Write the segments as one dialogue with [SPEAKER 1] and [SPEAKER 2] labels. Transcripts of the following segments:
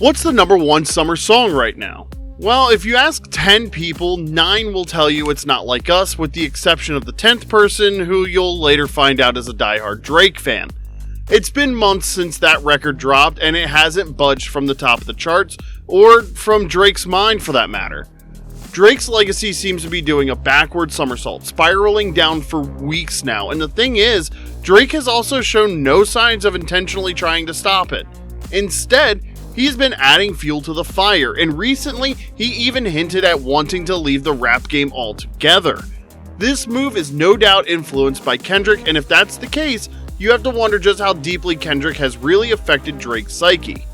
[SPEAKER 1] What's the number one summer song right now? Well, if you ask 10 people, 9 will tell you it's Not Like Us, with the exception of the 10th person, who you'll later find out is a diehard Drake fan. It's been months since that record dropped, and it hasn't budged from the top of the charts, or from Drake's mind for that matter. Drake's legacy seems to be doing a backward somersault, spiraling down for weeks now, and the thing is, Drake has also shown no signs of intentionally trying to stop it. Instead, he's been adding fuel to the fire, and recently, he even hinted at wanting to leave the rap game altogether. This move is no doubt influenced by Kendrick, and if that's the case, you have to wonder just how deeply Kendrick has really affected Drake's psyche.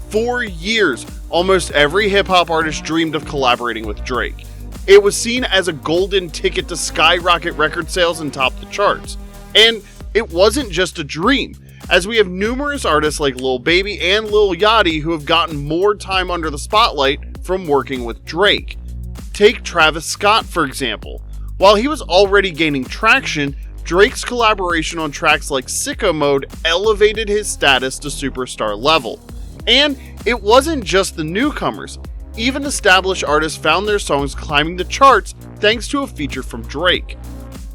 [SPEAKER 1] For years, almost every hip-hop artist dreamed of collaborating with Drake. It was seen as a golden ticket to skyrocket record sales and top the charts. And it wasn't just a dream, as we have numerous artists like Lil Baby and Lil Yachty who have gotten more time under the spotlight from working with Drake. Take Travis Scott for example. While he was already gaining traction, Drake's collaboration on tracks like Sicko Mode elevated his status to superstar level. And it wasn't just the newcomers. Even established artists found their songs climbing the charts thanks to a feature from Drake.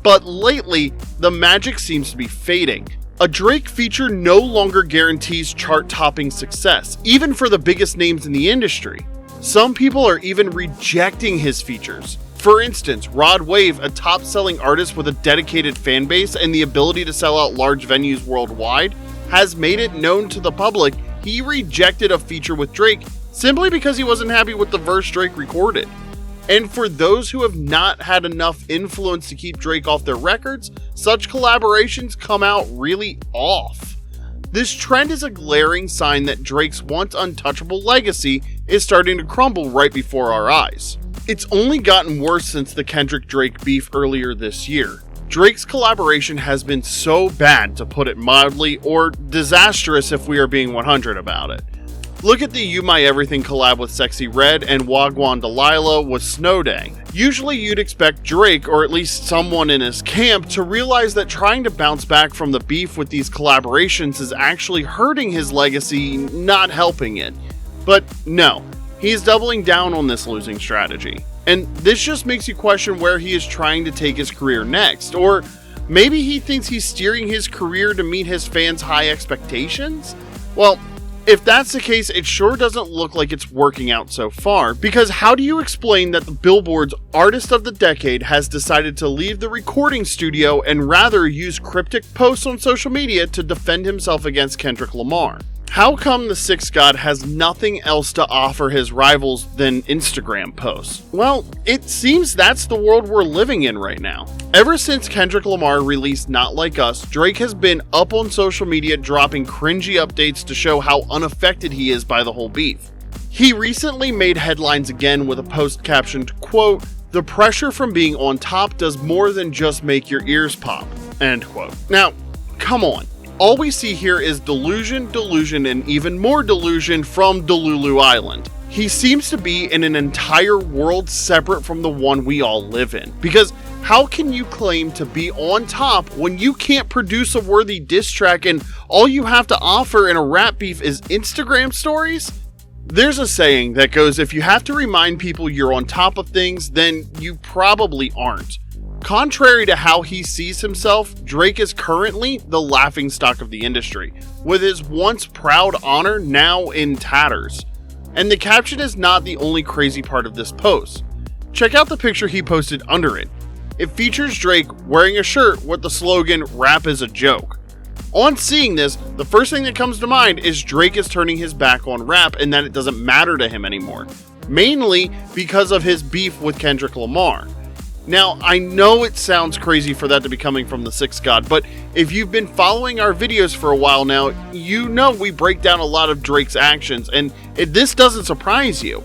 [SPEAKER 1] But lately, the magic seems to be fading. A Drake feature no longer guarantees chart-topping success, even for the biggest names in the industry. Some people are even rejecting his features. For instance, Rod Wave, a top-selling artist with a dedicated fan base and the ability to sell out large venues worldwide, has made it known to the public he rejected a feature with Drake simply because he wasn't happy with the verse Drake recorded. And for those who have not had enough influence to keep Drake off their records, such collaborations come out really off. This trend is a glaring sign that Drake's once untouchable legacy is starting to crumble right before our eyes. It's only gotten worse since the Kendrick-Drake beef earlier this year. Drake's collaboration has been so bad, to put it mildly, or disastrous if we are being 100 about it. Look at the You My Everything collab with Sexy Red and Wagwan Delilah with Snow Day. Usually you'd expect Drake, or at least someone in his camp, to realize that trying to bounce back from the beef with these collaborations is actually hurting his legacy, not helping it. But no, he's doubling down on this losing strategy. And this just makes you question where he is trying to take his career next, or maybe he thinks he's steering his career to meet his fans' high expectations? Well, if that's the case, it sure doesn't look like it's working out so far, because how do you explain that the Billboard's Artist of the Decade has decided to leave the recording studio and rather use cryptic posts on social media to defend himself against Kendrick Lamar? How come the Sixth God has nothing else to offer his rivals than Instagram posts? Well, it seems that's the world we're living in right now. Ever since Kendrick Lamar released Not Like Us, Drake has been up on social media dropping cringy updates to show how unaffected he is by the whole beef. He recently made headlines again with a post captioned, quote, "The pressure from being on top does more than just make your ears pop," end quote. Now, come on. All we see here is delusion, and even more delusion from Delulu Island. He seems to be in an entire world separate from the one we all live in. Because how can you claim to be on top when you can't produce a worthy diss track and all you have to offer in a rap beef is Instagram stories? There's a saying that goes, if you have to remind people you're on top of things, then you probably aren't. Contrary to how he sees himself, Drake is currently the laughingstock of the industry, with his once proud honor now in tatters. And the caption is not the only crazy part of this post. Check out the picture he posted under it. It features Drake wearing a shirt with the slogan, "Rap is a joke." On seeing this, the first thing that comes to mind is Drake is turning his back on rap and that it doesn't matter to him anymore, mainly because of his beef with Kendrick Lamar. Now, I know it sounds crazy for that to be coming from the Sixth God, but if you've been following our videos for a while now, you know we break down a lot of Drake's actions, and this doesn't surprise you.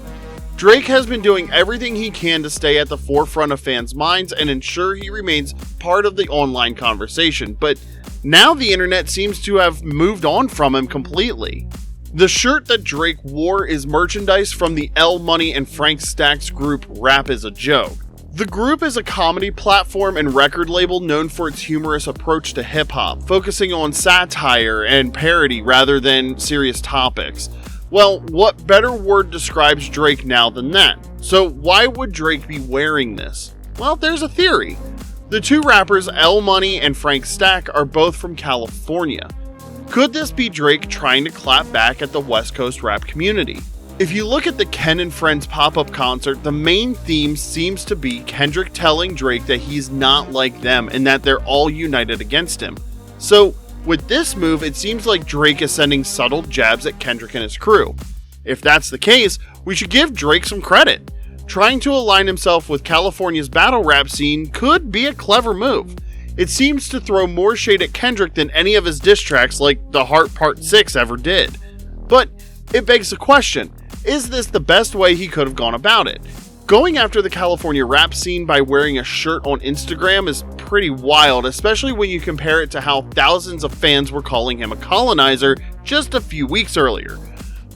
[SPEAKER 1] Drake has been doing everything he can to stay at the forefront of fans' minds and ensure he remains part of the online conversation, but now the internet seems to have moved on from him completely. The shirt that Drake wore is merchandise from the L Money and Frank Stacks group Rap is a Joke. The group is a comedy platform and record label known for its humorous approach to hip-hop, focusing on satire and parody rather than serious topics. Well, what better word describes Drake now than that? So why would Drake be wearing this? Well, there's a theory. The two rappers L Money and Frank Stack are both from California. Could this be Drake trying to clap back at the West Coast rap community? If you look at the Ken and Friends pop-up concert, the main theme seems to be Kendrick telling Drake that he's not like them and that they're all united against him. So, with this move, it seems like Drake is sending subtle jabs at Kendrick and his crew. If that's the case, we should give Drake some credit. Trying to align himself with California's battle rap scene could be a clever move. It seems to throw more shade at Kendrick than any of his diss tracks like The Heart Part 6 ever did. But it begs the question, is this the best way he could have gone about it? Going after the California rap scene by wearing a shirt on Instagram is pretty wild, especially when you compare it to how thousands of fans were calling him a colonizer just a few weeks earlier.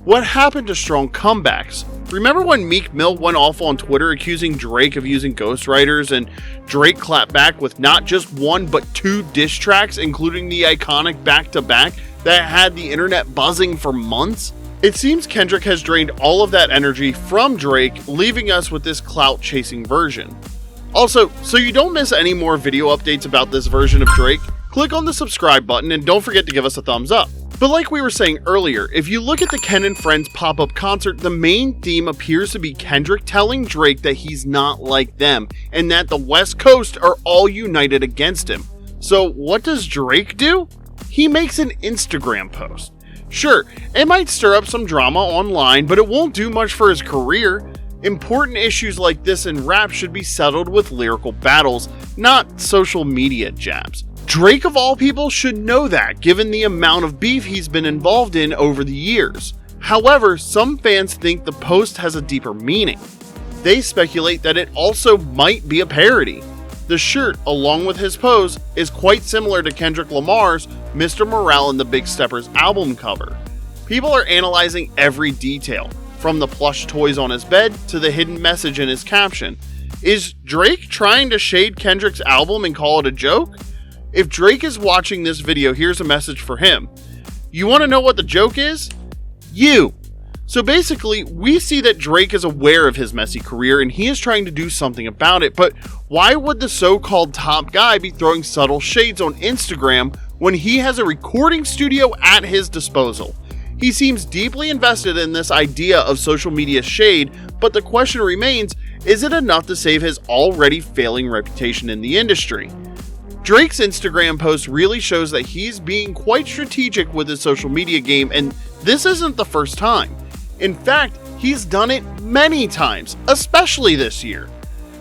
[SPEAKER 1] What happened to strong comebacks? Remember when Meek Mill went off on Twitter accusing Drake of using ghostwriters, and Drake clapped back with not just one but two diss tracks, including the iconic back-to-back that had the internet buzzing for months? It seems Kendrick has drained all of that energy from Drake, leaving us with this clout-chasing version. Also, so you don't miss any more video updates about this version of Drake, click on the subscribe button and don't forget to give us a thumbs up. But like we were saying earlier, if you look at the Ken and Friends pop-up concert, the main theme appears to be Kendrick telling Drake that he's not like them, and that the West Coast are all united against him. So what does Drake do? He makes an Instagram post. Sure, it might stir up some drama online, but it won't do much for his career. Important issues like this in rap should be settled with lyrical battles, not social media jabs. Drake of all people should know that, given the amount of beef he's been involved in over the years. However, some fans think the post has a deeper meaning. They speculate that it also might be a parody. The shirt, along with his pose, is quite similar to Kendrick Lamar's Mr. Morale and the Big Steppers album cover. People are analyzing every detail, from the plush toys on his bed to the hidden message in his caption. Is Drake trying to shade Kendrick's album and call it a joke? If Drake is watching this video, here's a message for him. You want to know what the joke is? You! So basically, we see that Drake is aware of his messy career and he is trying to do something about it, but why would the so-called top guy be throwing subtle shades on Instagram when he has a recording studio at his disposal? He seems deeply invested in this idea of social media shade, but the question remains, is it enough to save his already failing reputation in the industry? Drake's Instagram post really shows that he's being quite strategic with his social media game, and this isn't the first time. In fact, he's done it many times, especially this year.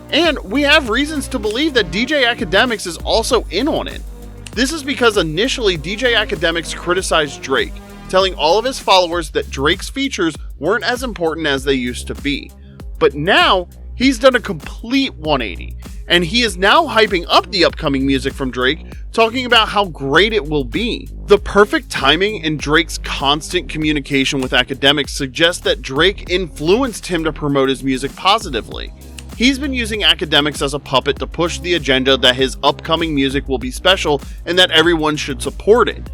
[SPEAKER 1] And we have reasons to believe that DJ Academics is also in on it. This is because initially DJ Academics criticized Drake, telling all of his followers that Drake's features weren't as important as they used to be. But now, he's done a complete 180, and he is now hyping up the upcoming music from Drake, talking about how great it will be. The perfect timing in Drake's constant communication with Academics suggests that Drake influenced him to promote his music positively. He's been using Academics as a puppet to push the agenda that his upcoming music will be special and that everyone should support it.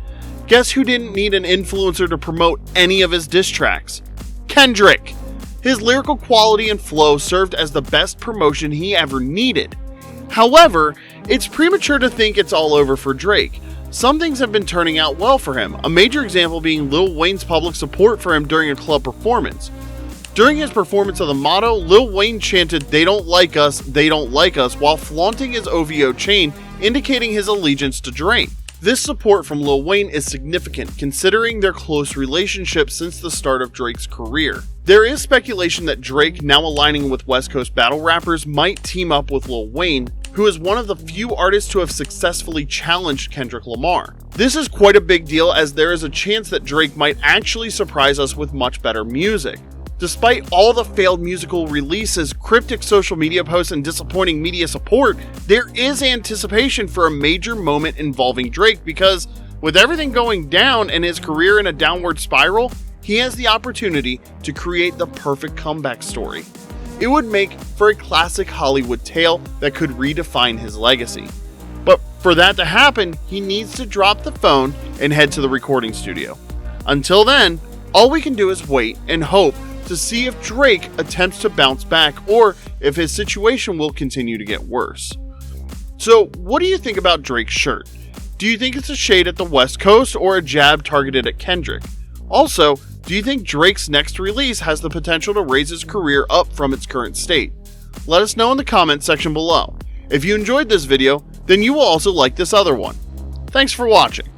[SPEAKER 1] Guess who didn't need an influencer to promote any of his diss tracks? Kendrick! His lyrical quality and flow served as the best promotion he ever needed. However, it's premature to think it's all over for Drake. Some things have been turning out well for him, a major example being Lil Wayne's public support for him during a club performance. During his performance of the motto, Lil Wayne chanted, "They don't like us, they don't like us," while flaunting his OVO chain, indicating his allegiance to Drake. This support from Lil Wayne is significant considering their close relationship since the start of Drake's career. There is speculation that Drake, now aligning with West Coast battle rappers, might team up with Lil Wayne, who is one of the few artists to have successfully challenged Kendrick Lamar. This is quite a big deal as there is a chance that Drake might actually surprise us with much better music. Despite all the failed musical releases, cryptic social media posts, and disappointing media support, there is anticipation for a major moment involving Drake because, with everything going down and his career in a downward spiral, he has the opportunity to create the perfect comeback story. It would make for a classic Hollywood tale that could redefine his legacy. But for that to happen, he needs to drop the phone and head to the recording studio. Until then, All we can do is wait and hope to see if Drake attempts to bounce back or if his situation will continue to get worse. So, what do you think about Drake's shirt? Do you think it's a shade at the West Coast or a jab targeted at Kendrick? Also, do you think Drake's next release has the potential to raise his career up from its current state? Let us know in the comments section below. If you enjoyed this video, then you will also like this other one. Thanks for watching.